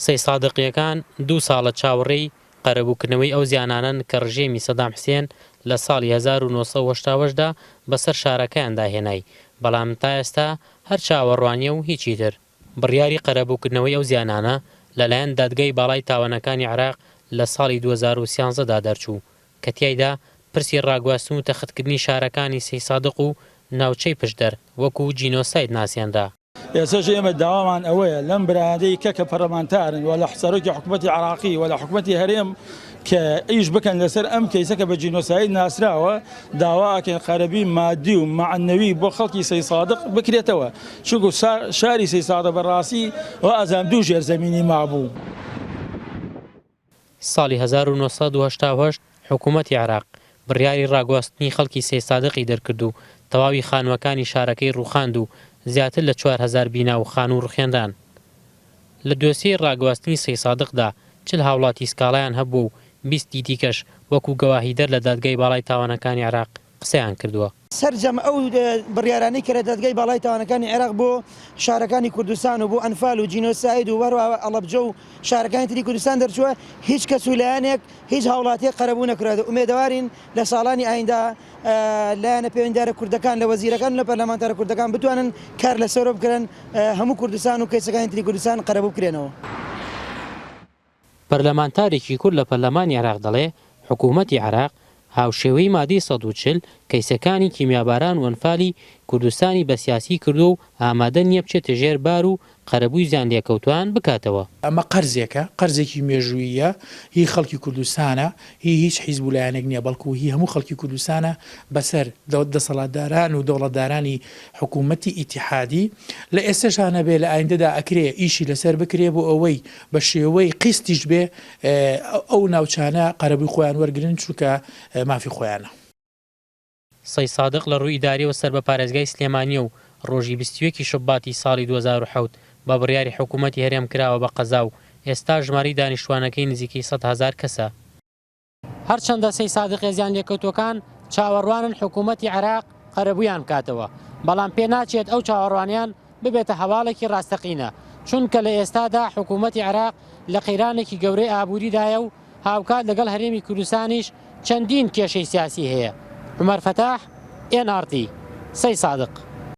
سەی سادقیەکان 2 ساڵە چاوەڕێی قەرەبووکردنەوەی ئەو زیانانن کە ڕژێمی سەدام حوسێن لە ساڵی 1980دا بەسەر شارەکەیاندا هێنای، بەڵام تا ئێستا هەر چاوەڕوانیە و هیچی تر. بڕیاری قەرەبووکردنەوەی ئەو زیانانە لەلایەن دادگای باڵای تاوانەکانی عێراق لە ساڵی 2013دا دەرچوو کە تیایدا پرسی ڕاگواستن و تەختکردنی شارەکانی سەی سادق و ناوچەی پشدەر وەکو جینۆساید ناسیاندا. ئێستا ئێمە داوامان ئەوەیە لەم برادەی کە پەرلەمانتارن وە لە سەرۆکی حکوومەتی عێراقی وە لە حکوومەتی هەرێم کە ئیش بکەن لەسەر ئەم کەیسەکە بە جینۆساید ناسراوە، داواکەن قەرەبی مادی و معنەوی بۆ خەڵکی سەی سادق بکرێتەوە، چونکە شاری سەی سادق بەڕاستی و ئەزام 2 ژێرزەمینی مابوو. ساڵی 1980 حکوومەتی عێراق بڕیاری ڕاگواستنی خەڵکی سەی سادقی دەرکرد و تەواوی خانووەکانی شارەکەی ڕووخاند و زیاتر لە 4000 بینا و خانوو ڕوخێندان. لە دۆسیەی ڕاگواستنی سەی سادقدا 40 هاوڵاتی سکاڵایان هەبوو و 20 دیکەش وەکو گەواهیدەر لە دادگای باڵای تاوانەکانی عێراق قسەیان کردووە. سەرجەم ئەو بڕیارانەی کە لە دادگای باڵای تاوانەکانی عێراق بۆ شارەکانی کوردستان و بۆ ئەنفال و جینۆساید و وەروەها ئەڵەبجە و شارەکانی تری کوردستان دەرچووە، هیچ کەس و لایەنێک هیچ هاوڵاتیەک قەرەبوو نەکرێت. ئومێدەوارین لە ساڵانی ئایندا لایەنە پەیوەندیدارە کوردەکان لە وەزیرەکان لە پەرلەمانتارە کوردەکان بتوانن کار لەسەرۆ بکرێن هەموو کوردستان و کەیسەکانی تری کوردستان قەرەبوو بکرێنەوە. پەرلەمانتارێکی کورد لە پەرلەمانی عێراق دەڵێ حکوومەتی عێراق هاوشێوەی مادی 140 کەیسەکانی کیمیاباران و ئەنفالی کوردستانی بە سیاسی کردو و ئامادە نییە بچێتە ژێر بار و قەرەبووی زیان لێکەوتوان بکاتەوە. ئەمە قەرزێکە، قەرزێکی مێژوویە، هی خەڵکی کوردستانە، هیچ حیزب و لایەنێک نییە، بەڵکو هی هەموو خەڵکی کوردستانە بەسەر دەسەڵاتداران و دەوڵەتدارانی حکوومەتی ئیتیحادی. لە ئێستاشانە بێ لە ئایندەدا ئەکرێ ئیشی لەسەر بکرێ بۆ ئەوەی بە شێوەی قیستیش بێ ئەو ناوچانە قەرەبووی خۆیان وەرگرن چونکە مافی خۆیانە. سەی سادق لە ڕووی ئیداریەوە سەر بە پارێزگای سلێمانیە و ڕۆژی 21 شوباتی ساڵی 2007 بە بڕیاری حکوومەتی هەرێم کراوە بە قەزا و ئێستا ژماری دانیشتوانەکەی نزیکەی 100,000 کەسە. هەرچەندە سەی سادق زیان لێکەوتوەکان چاوەڕوانن حکوومەتی عێراق قەرەبوویان بکاتەوە، بەڵام پێ ناچێت ئەو چاوەڕوانیان ببێتە هەواڵێکی ڕاستەقینە، چونکە لە ئێستادا حکوومەتی عێراق لە قەیرانێکی گەورەی ئابووریدایە و هاوکات لەگەڵ هەرێمی کوردستانیش چەندین کێشەی سیاسی هەیە. عومەر فەتاح، NRT، سەی سادق.